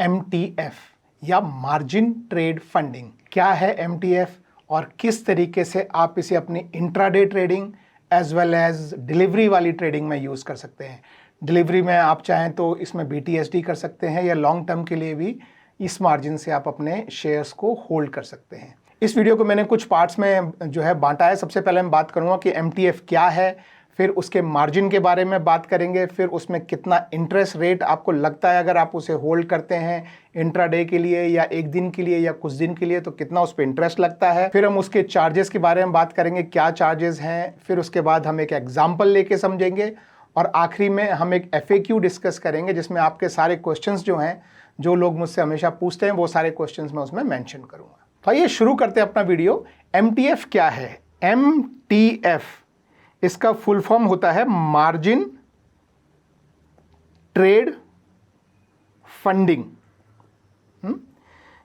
MTF या margin trade funding. क्या है MTF और किस तरीके से आप इसे अपनी intraday trading as well as delivery वाली ट्रेडिंग में यूज़ कर सकते हैं। डिलीवरी में आप चाहें तो इसमें BTSD कर सकते हैं या लॉन्ग टर्म के लिए भी इस मार्जिन से आप अपने शेयर्स को होल्ड कर सकते हैं। इस वीडियो को मैंने कुछ पार्ट्स में जो है बांटा है। सबसे पहले मैं बात करूंगा कि MTF क्या है, फिर उसके मार्जिन के बारे में बात करेंगे, फिर उसमें कितना इंटरेस्ट रेट आपको लगता है अगर आप उसे होल्ड करते हैं इंट्राडे के लिए या एक दिन के लिए या कुछ दिन के लिए, तो कितना उस पर इंटरेस्ट लगता है। फिर हम उसके चार्जेस के बारे में बात करेंगे, क्या चार्जेस हैं। फिर उसके बाद हम एक एग्जाम्पल लेके समझेंगे और आखिरी में हम एक FAQ डिस्कस करेंगे जिसमें आपके सारे क्वेश्चंस जो हैं, जो लोग मुझसे हमेशा पूछते हैं, वो सारे क्वेश्चंस मैं उसमें मेंशन करूंगा। तो आइए शुरू करते हैं अपना वीडियो। MTF क्या है? MTF इसका फुल फॉर्म होता है मार्जिन ट्रेड फंडिंग।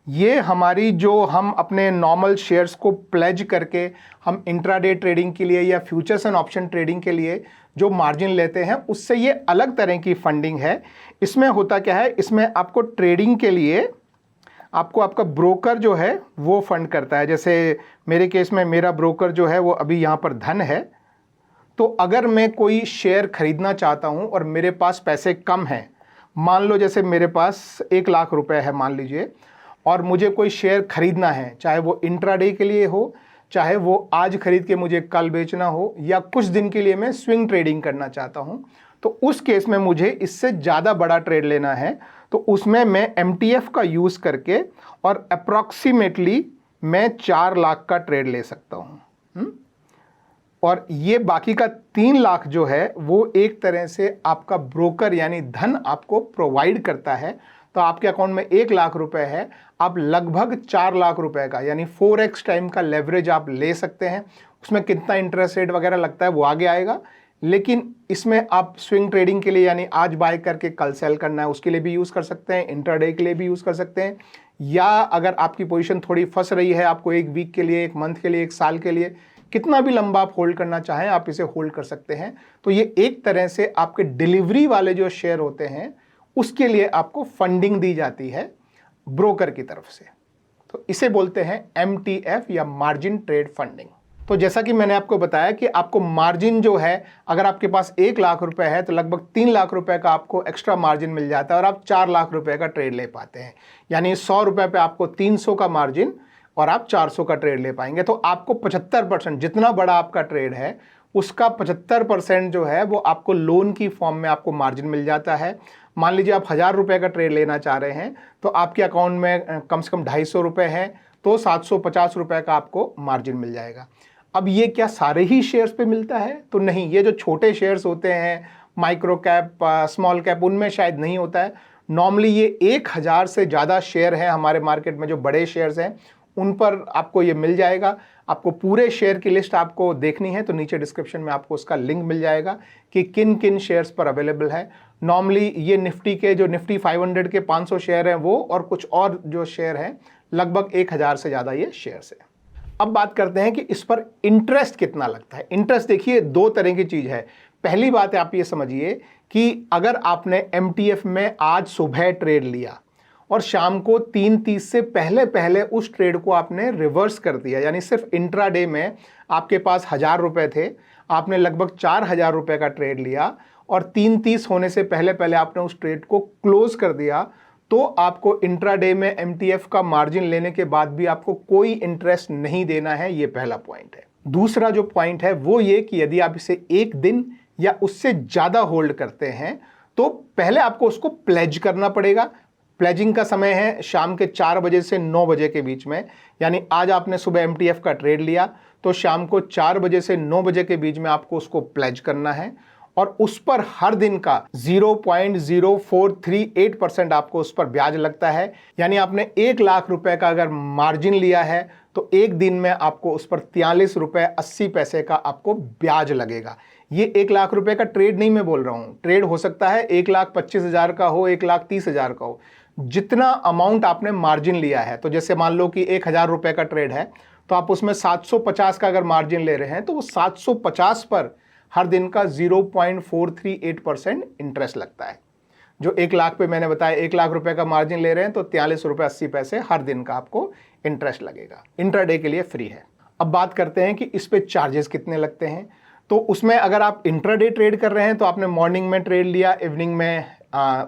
ये हमारी जो हम अपने नॉर्मल शेयर्स को प्लेज करके हम इंट्राडे ट्रेडिंग के लिए या फ्यूचर्स एंड ऑप्शन ट्रेडिंग के लिए जो मार्जिन लेते हैं, उससे ये अलग तरह की फंडिंग है। इसमें होता क्या है, इसमें आपको ट्रेडिंग के लिए आपको आपका ब्रोकर जो है वो फंड करता है। जैसे मेरे केस में मेरा ब्रोकर जो है वो अभी यहाँ पर धन है। तो अगर मैं कोई शेयर खरीदना चाहता हूँ और मेरे पास पैसे कम हैं, मान लो जैसे मेरे पास 1 लाख रुपए है मान लीजिए, और मुझे कोई शेयर खरीदना है, चाहे वो इंट्राडे के लिए हो, चाहे वो आज खरीद के मुझे कल बेचना हो, या कुछ दिन के लिए मैं स्विंग ट्रेडिंग करना चाहता हूँ, तो उस केस में मुझे इससे ज़्यादा बड़ा ट्रेड लेना है, तो उसमें मैं MTF का यूज़ करके और अप्रॉक्सीमेटली मैं 4 लाख का ट्रेड ले सकता हूँ। और ये बाकी का 3 लाख जो है वो एक तरह से आपका ब्रोकर यानी धन आपको प्रोवाइड करता है। तो आपके अकाउंट में 1 लाख रुपए है, आप लगभग 4 लाख रुपए का यानी 4x टाइम का लेवरेज आप ले सकते हैं। उसमें कितना इंटरेस्ट रेट वगैरह लगता है वो आगे आएगा, लेकिन इसमें आप स्विंग ट्रेडिंग के लिए यानी आज बाय करके कल सेल करना है उसके लिए भी यूज़ कर सकते हैं, इंट्राडे के लिए भी यूज़ कर सकते हैं, या अगर आपकी पोजीशन थोड़ी फंस रही है, आपको 1 वीक के लिए, 1 मंथ के लिए, 1 साल के लिए, कितना भी लंबा आप होल्ड करना चाहें आप इसे होल्ड कर सकते हैं। तो ये एक तरह से आपके डिलीवरी वाले जो शेयर होते हैं उसके लिए आपको फंडिंग दी जाती है ब्रोकर की तरफ से। तो इसे बोलते हैं MTF या मार्जिन ट्रेड फंडिंग। तो जैसा कि मैंने आपको बताया कि आपको मार्जिन जो है, अगर आपके पास 1 लाख रुपए है तो लगभग 3 लाख रुपए का आपको एक्स्ट्रा मार्जिन मिल जाता है और आप 4 लाख रुपए का ट्रेड ले पाते हैं। यानी 100 रुपए पे आपको 300 का मार्जिन और आप 400 का ट्रेड ले पाएंगे। तो आपको 75%, जितना बड़ा आपका ट्रेड है उसका 75% जो है वो आपको लोन की फॉर्म में आपको मार्जिन मिल जाता है। मान लीजिए आप 1000 रुपए का ट्रेड लेना चाह रहे हैं तो आपके अकाउंट में कम से कम 250 रुपए है, तो 750 रुपए का आपको मार्जिन मिल जाएगा। अब ये क्या सारे ही शेयर्स पे मिलता है? तो नहीं, ये जो छोटे शेयर्स होते हैं, माइक्रो कैप, स्मॉल कैप, उनमें शायद नहीं होता है। नॉर्मली ये 1000 से ज़्यादा शेयर हैं हमारे मार्केट में, जो बड़े शेयर्स हैं उन पर आपको ये मिल जाएगा। आपको पूरे शेयर की लिस्ट आपको देखनी है तो नीचे डिस्क्रिप्शन में आपको उसका लिंक मिल जाएगा कि किन किन शेयर्स पर अवेलेबल है। नॉर्मली ये निफ्टी के जो निफ्टी 500 के 500 शेयर हैं वो, और कुछ और जो शेयर हैं, लगभग 1000 से ज़्यादा ये शेयर्स हैं। अब बात करते हैं कि इस पर इंटरेस्ट कितना लगता है। इंटरेस्ट देखिए 2 तरह की चीज़ है। पहली बात है, आप ये समझिए कि अगर आपने MTF में आज सुबह ट्रेड लिया और शाम को 3:30 से पहले पहले उस ट्रेड को आपने रिवर्स कर दिया, यानी सिर्फ इंट्राडे में आपके पास 1000 रुपए थे, आपने लगभग 4000 रुपए का ट्रेड लिया और 3:30 होने से पहले पहले आपने उस ट्रेड को क्लोज कर दिया, तो आपको इंट्राडे में MTF का मार्जिन लेने के बाद भी आपको कोई इंटरेस्ट नहीं देना है। ये पहला पॉइंट है। दूसरा जो पॉइंट है वो ये कि यदि आप इसे 1 दिन या उससे ज़्यादा होल्ड करते हैं तो पहले आपको उसको प्लेज करना पड़ेगा। प्लेजिंग का समय है शाम के 4 बजे से 9 बजे के बीच में, यानी आज आपने सुबह MTF का ट्रेड लिया तो शाम को 4 बजे से 9 बजे के बीच में आपको उसको प्लेज करना है, और उस पर हर दिन का 0.0438% आपको उस पर ब्याज लगता है। यानी आपने 1 लाख रुपए का अगर मार्जिन लिया है तो एक दिन में आपको उस पर 43 रुपए 80 पैसे का आपको ब्याज लगेगा। ये 1 लाख रुपए का ट्रेड नहीं मैं बोल रहा हूँ, ट्रेड हो सकता है 1,25,000 का हो, 1,30,000 का हो, जितना अमाउंट आपने मार्जिन लिया है। तो जैसे मान लो कि 1000 रुपए का ट्रेड है तो आप उसमें 750 का अगर मार्जिन ले रहे हैं तो वो 750 पर हर दिन का 0.438% इंटरेस्ट लगता है। जो 1 लाख पे मैंने बताया 1 लाख रुपए का मार्जिन ले रहे हैं तो 43 रुपये 80 पैसे हर दिन का आपको इंटरेस्ट लगेगा। इंट्राडे के लिए फ्री है। अब बात करते हैं कि इस पे चार्जेस कितने लगते हैं। तो उसमें अगर आप इंट्राडे ट्रेड कर रहे हैं तो आपने मॉर्निंग में ट्रेड लिया, इवनिंग में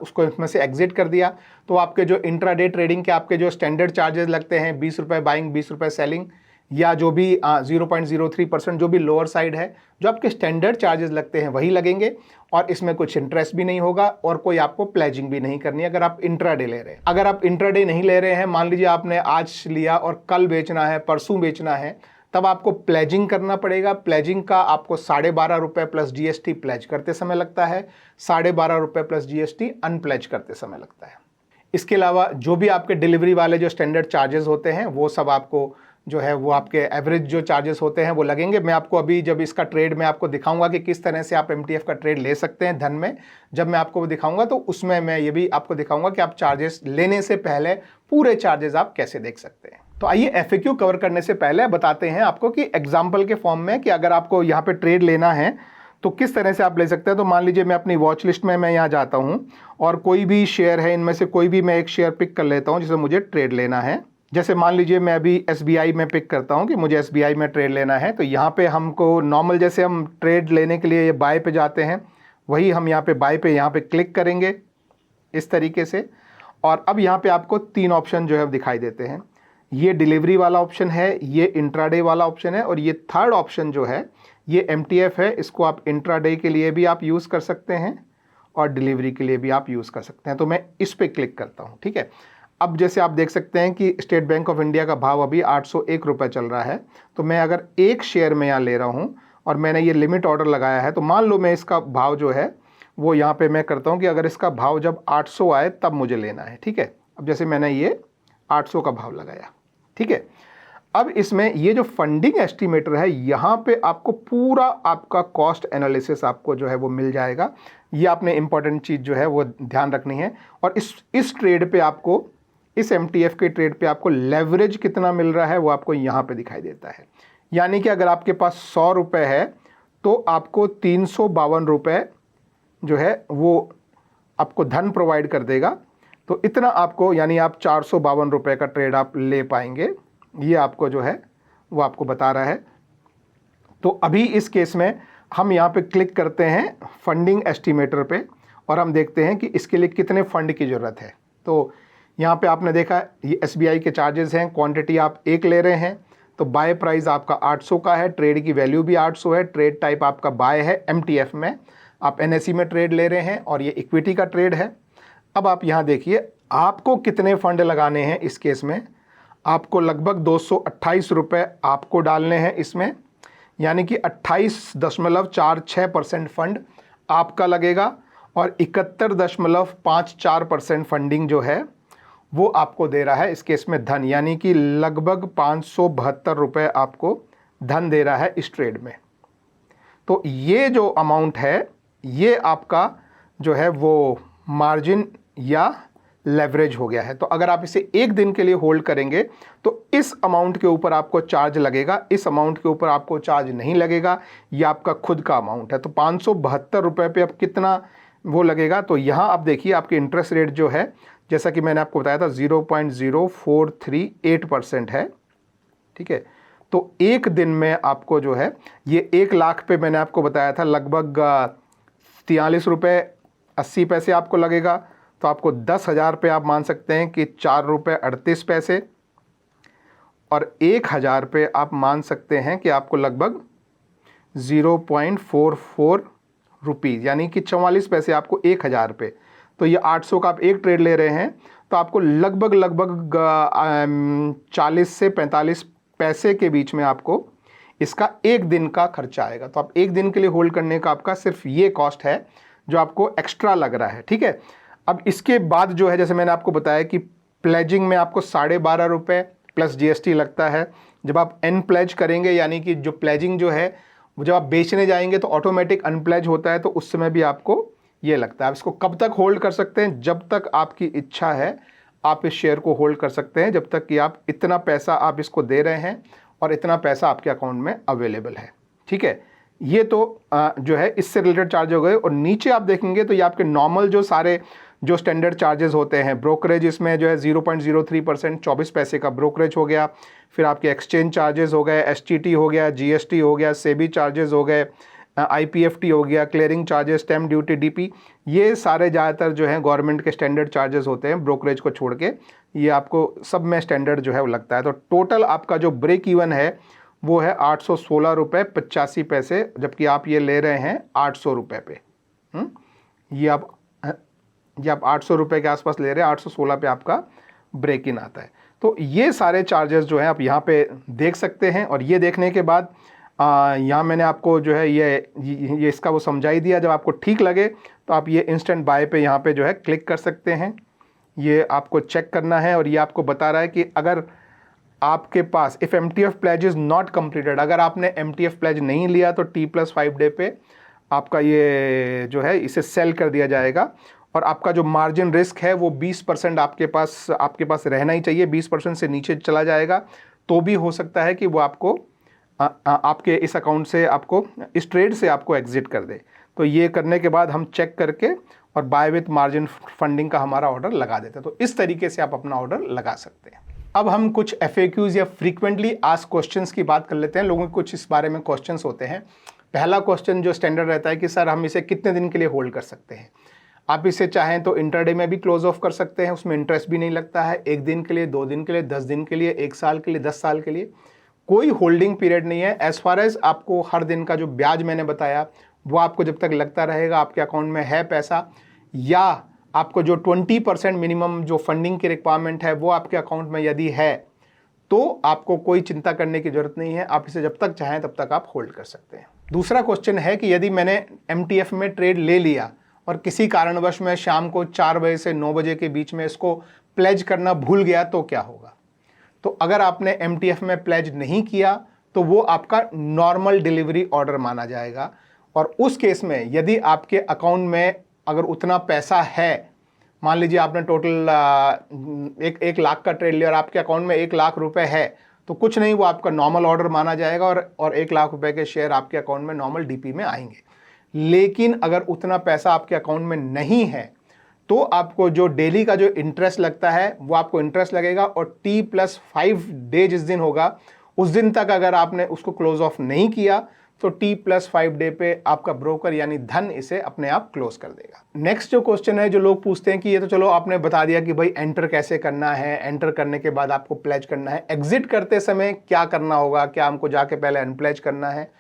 उसको इसमें से एग्जिट कर दिया, तो आपके जो इंट्राडे ट्रेडिंग के आपके जो स्टैंडर्ड चार्जेस लगते हैं 20 रुपये बाइंग 20 रुपये सेलिंग, या जो भी 0.03% जो भी लोअर साइड है, जो आपके स्टैंडर्ड चार्जेस लगते हैं वही लगेंगे, और इसमें कुछ इंटरेस्ट भी नहीं होगा और कोई आपको प्लेजिंग भी नहीं करनी है अगर आप इंट्राडे ले रहे हैं। अगर आप इंट्राडे नहीं ले रहे हैं, मान लीजिए आपने आज लिया और कल बेचना है, परसों बेचना है, तब आपको प्लेजिंग करना पड़ेगा। प्लेजिंग का आपको 12.5 रुपये प्लस जीएसटी प्लेज करते समय लगता है, 12.5 रुपये प्लस जीएसटी अनप्लेज करते समय लगता है। इसके अलावा जो भी आपके डिलीवरी वाले जो स्टैंडर्ड चार्जेस होते हैं वो सब आपको जो है वो आपके एवरेज जो चार्जेस होते हैं वो लगेंगे। मैं आपको अभी जब इसका ट्रेड मैं आपको दिखाऊंगा कि किस तरह से आप एमटीएफ का ट्रेड ले सकते हैं धन में, जब मैं आपको वो दिखाऊंगा तो उसमें मैं ये भी आपको दिखाऊंगा कि आप चार्जेस लेने से पहले पूरे चार्जेस आप कैसे देख सकते हैं। तो आइए एफएक्यू कवर करने से पहले बताते हैं आपको कि एग्जाम्पल के फॉर्म में कि अगर आपको यहाँ पे ट्रेड लेना है तो किस तरह से आप ले सकते हैं। तो मान लीजिए मैं अपनी वॉच लिस्ट में मैं यहाँ जाता हूँ और कोई भी शेयर है, इनमें से कोई भी मैं एक शेयर पिक कर लेता हूँ जिसे मुझे ट्रेड लेना है। जैसे मान लीजिए मैं अभी एसबीआई में पिक करता हूँ कि मुझे एसबीआई में ट्रेड लेना है। तो यहाँ पे हमको नॉर्मल जैसे हम ट्रेड लेने के लिए ये बाय पे जाते हैं, वही हम यहाँ पे बाय पे यहाँ पे क्लिक करेंगे इस तरीके से। और अब यहाँ पे आपको 3 ऑप्शन जो है दिखाई देते हैं। ये डिलीवरी वाला ऑप्शन है, ये इंट्राडे वाला ऑप्शन है, और ये थर्ड ऑप्शन जो है ये एमटीएफ है। इसको आप इंट्राडे के लिए भी आप यूज़ कर सकते हैं और डिलीवरी के लिए भी आप यूज़ कर सकते हैं। तो मैं इस पर क्लिक करता हूँ, ठीक है। अब जैसे आप देख सकते हैं कि स्टेट बैंक ऑफ इंडिया का भाव अभी 801 रुपये चल रहा है। तो मैं अगर एक शेयर में यहाँ ले रहा हूँ और मैंने ये लिमिट ऑर्डर लगाया है, तो मान लो मैं इसका भाव जो है वो यहाँ पे मैं करता हूँ कि अगर इसका भाव जब 800 आए तब मुझे लेना है, ठीक है। अब जैसे मैंने ये 800 का भाव लगाया, ठीक है। अब इसमें ये जो फंडिंग एस्टिमेटर है, यहाँ पे आपको पूरा आपका कॉस्ट एनालिसिस आपको जो है वो मिल जाएगा। ये आपने इंपॉर्टेंट चीज़ जो है वो ध्यान रखनी है। और इस ट्रेड पे आपको, इस एमटीएफ के ट्रेड पे आपको लेवरेज कितना मिल रहा है वो आपको यहाँ पे दिखाई देता है। यानी कि अगर आपके पास 100 रुपये है तो आपको 352 रुपये जो है वो आपको धन प्रोवाइड कर देगा। तो इतना आपको, यानी आप 452 रुपये का ट्रेड आप ले पाएंगे, ये आपको जो है वो आपको बता रहा है। तो अभी इस केस में हम यहाँ पे क्लिक करते हैं फंडिंग एस्टिमेटर पे और हम देखते हैं कि इसके लिए कितने फंड की ज़रूरत है। तो यहाँ पे आपने देखा ये एसबीआई के चार्जेस हैं, क्वांटिटी आप एक ले रहे हैं तो बाय प्राइस आपका 800 का है, ट्रेड की वैल्यू भी 800 है, ट्रेड टाइप आपका बाय है, एमटीएफ में आप एनएसई में ट्रेड ले रहे हैं और ये इक्विटी का ट्रेड है। अब आप यहाँ देखिए आपको कितने फंड लगाने हैं। इस केस में आपको लगभग 228 रुपये आपको डालने हैं इसमें, यानी कि 28.46% फंड आपका लगेगा और 71.54% फंडिंग जो है वो आपको दे रहा है इस केस में धन, यानी कि लगभग 572 रुपये आपको धन दे रहा है इस ट्रेड में। तो ये जो अमाउंट है ये आपका जो है वो मार्जिन या लेवरेज हो गया है। तो अगर आप इसे एक दिन के लिए होल्ड करेंगे तो इस अमाउंट के ऊपर आपको चार्ज लगेगा, इस अमाउंट के ऊपर आपको चार्ज नहीं लगेगा, ये आपका खुद का अमाउंट है। तो 572 रुपये पे अब कितना वो लगेगा। तो यहाँ आप देखिए आपके इंटरेस्ट रेट जो है, जैसा कि मैंने आपको बताया था 0.0438% है, ठीक है। तो एक दिन में आपको जो है ये 1 लाख पे मैंने आपको बताया था लगभग 43 रुपये 80 पैसे आपको लगेगा। तो आपको 10,000 पे आप मान सकते हैं कि 4 रुपये 38 पैसे, और 1,000 पे आप मान सकते हैं कि आपको लगभग 0.44 रुपीज़, यानी कि 44 पैसे आपको 1,000 पे। तो ये 800 का आप एक ट्रेड ले रहे हैं तो आपको लगभग 40 से 45 पैसे के बीच में आपको इसका एक दिन का खर्चा आएगा। तो आप एक दिन के लिए होल्ड करने का आपका सिर्फ ये कॉस्ट है जो आपको एक्स्ट्रा लग रहा है, ठीक है। अब इसके बाद जो है, जैसे मैंने आपको बताया कि प्लेजिंग में आपको 12.5 रुपये प्लस जीएसटी लगता है। जब आप अनप्लेज करेंगे, यानी कि जो प्लेजिंग जो है जब आप बेचने जाएंगे तो ऑटोमेटिक अनप्लेज होता है, तो उस समय भी आपको ये लगता है। आप इसको कब तक होल्ड कर सकते हैं? जब तक आपकी इच्छा है आप इस शेयर को होल्ड कर सकते हैं, जब तक कि आप इतना पैसा आप इसको दे रहे हैं और इतना पैसा आपके अकाउंट में अवेलेबल है, ठीक है। ये तो जो है इससे रिलेटेड चार्ज हो गए। और नीचे आप देखेंगे तो ये आपके नॉर्मल जो सारे जो स्टैंडर्ड चार्जेस होते हैं, ब्रोकरेज इसमें जो है 0.03% 24 पैसे का ब्रोकरेज हो गया। फिर आपके एक्सचेंज चार्जेस हो गए, एसटीटी हो गया, जीएसटी हो गया, सेबी चार्जेस हो गए, आईपीएफटी हो गया, clearing charges, stamp duty, DP, ये सारे ज़्यादातर जो हैं गवर्नमेंट के स्टैंडर्ड चार्जेस होते हैं ब्रोकरेज को छोड़ के। ये आपको सब में स्टैंडर्ड जो है वो लगता है। तो टोटल आपका जो ब्रेक इवन है वो है 816 रुपये 85 पैसे, जबकि आप ये ले रहे हैं 800 रुपये पे। ये आप 800 रुपये के आसपास ले रहे हैं, 816 पे आपका ब्रेक इन आता है। तो ये सारे चार्जेस जो हैं आप यहाँ पे देख सकते हैं। और ये देखने के बाद यहाँ मैंने आपको जो है ये इसका वो समझा ही दिया। जब आपको ठीक लगे तो आप ये इंस्टेंट बाय पे यहाँ पे जो है क्लिक कर सकते हैं। ये आपको चेक करना है और ये आपको बता रहा है कि अगर आपके पास if MTF pledge is not completed, अगर आपने MTF प्लेज नहीं लिया तो T+5 डे पे आपका ये जो है इसे सेल कर दिया जाएगा। और आपका जो मार्जिन रिस्क है वो 20% आपके पास रहना ही चाहिए। 20% से नीचे चला जाएगा तो भी हो सकता है कि वो आपको आपके इस अकाउंट से आपको इस ट्रेड से आपको एग्जिट कर दे। तो ये करने के बाद हम चेक करके और बाय विथ मार्जिन फंडिंग का हमारा ऑर्डर लगा देते हैं। तो इस तरीके से आप अपना ऑर्डर लगा सकते हैं। अब हम कुछ FAQs या फ्रीक्वेंटली आस्क्ड क्वेश्चंस की बात कर लेते हैं। लोगों के कुछ इस बारे में क्वेश्चंस होते हैं। पहला क्वेश्चन जो स्टैंडर्ड रहता है कि सर हम इसे कितने दिन के लिए होल्ड कर सकते हैं। आप इसे चाहें तो इंटरडे में भी क्लोज ऑफ कर सकते हैं, उसमें इंटरेस्ट भी नहीं लगता है। 1 दिन के लिए, 2 दिन के लिए, 10 दिन के लिए, 1 साल के लिए, 10 साल के लिए, कोई होल्डिंग पीरियड नहीं है। एज फार एज आपको हर दिन का जो ब्याज मैंने बताया वो आपको जब तक लगता रहेगा आपके अकाउंट में है पैसा, या आपको जो 20% मिनिमम जो फंडिंग की रिक्वायरमेंट है वो आपके अकाउंट में यदि है, तो आपको कोई चिंता करने की ज़रूरत नहीं है। आप इसे जब तक चाहें तब तक आप होल्ड कर सकते हैं। दूसरा क्वेश्चन है कि यदि मैंने MTF में ट्रेड ले लिया और किसी कारणवश में शाम को 4 बजे से 9 बजे के बीच में इसको प्लेज करना भूल गया तो क्या होगा। तो अगर आपने MTF में प्लेज नहीं किया तो वो आपका नॉर्मल डिलीवरी ऑर्डर माना जाएगा। और उस केस में यदि आपके अकाउंट में अगर उतना पैसा है, मान लीजिए आपने टोटल 1 लाख का ट्रेड लिया और आपके अकाउंट में 1 लाख रुपए है, तो कुछ नहीं, वो आपका नॉर्मल ऑर्डर माना जाएगा और 1 लाख रुपए के शेयर आपके अकाउंट में नॉर्मल DP में आएंगे। लेकिन अगर उतना पैसा आपके अकाउंट में नहीं है तो आपको जो डेली का जो इंटरेस्ट लगता है वो आपको इंटरेस्ट लगेगा। और T+5 डे जिस दिन होगा उस दिन तक अगर आपने उसको क्लोज ऑफ नहीं किया तो T+5 डे पे आपका ब्रोकर यानी धन इसे अपने आप क्लोज कर देगा। नेक्स्ट जो क्वेश्चन है जो लोग पूछते हैं कि ये तो चलो आपने बता दिया कि भाई एंटर कैसे करना है, एंटर करने के बाद आपको प्लेज करना है, एग्जिट करते समय क्या करना होगा, क्या हमको जाके पहले अनप्लेज करना है।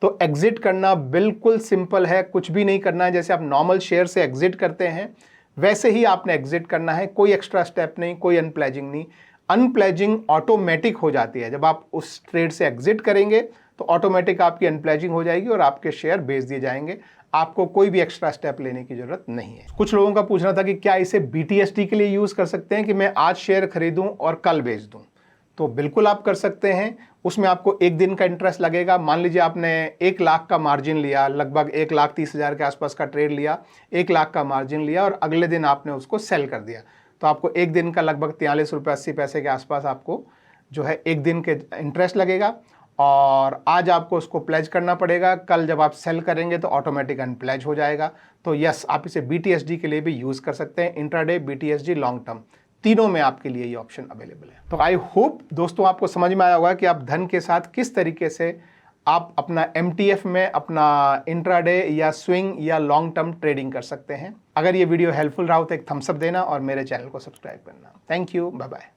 तो एग्जिट करना बिल्कुल सिंपल है, कुछ भी नहीं करना है। जैसे आप नॉर्मल शेयर से एग्जिट करते हैं वैसे ही आपने एग्जिट करना है, कोई एक्स्ट्रा स्टेप नहीं, कोई अनप्लेजिंग नहीं। अनप्लेजिंग ऑटोमेटिक हो जाती है। जब आप उस ट्रेड से एग्जिट करेंगे तो ऑटोमेटिक आपकी अनप्लेजिंग हो जाएगी और आपके शेयर बेच दिए जाएंगे। आपको कोई भी एक्स्ट्रा स्टेप लेने की जरूरत नहीं है। कुछ लोगों का पूछना था कि क्या इसे BTST के लिए यूज कर सकते हैं कि मैं आज शेयर खरीदूं और कल बेच दूं। तो बिल्कुल आप कर सकते हैं। उसमें आपको 1 दिन का इंटरेस्ट लगेगा। मान लीजिए आपने 1 लाख का मार्जिन लिया, लगभग 1,30,000 के आसपास का ट्रेड लिया, 1 लाख का मार्जिन लिया और अगले दिन आपने उसको सेल कर दिया, तो आपको 1 दिन का लगभग 43 रुपये 80 पैसे के आसपास आपको जो है 1 दिन के इंटरेस्ट लगेगा। और आज आपको उसको प्लेज करना पड़ेगा, कल जब आप सेल करेंगे तो ऑटोमेटिक अनप्लेज हो जाएगा। तो यस, आप इसे BTSD के लिए भी यूज़ कर सकते हैं। इंट्राडे, BTSD, लॉन्ग टर्म, तीनों में आपके लिए ये ऑप्शन अवेलेबल है। तो आई होप दोस्तों आपको समझ में आया होगा कि आप धन के साथ किस तरीके से आप अपना MTF में अपना इंट्राडे या स्विंग या लॉन्ग टर्म ट्रेडिंग कर सकते हैं। अगर ये वीडियो हेल्पफुल रहा हो तो एक थम्स अप देना और मेरे चैनल को सब्सक्राइब करना। Thank you, bye bye.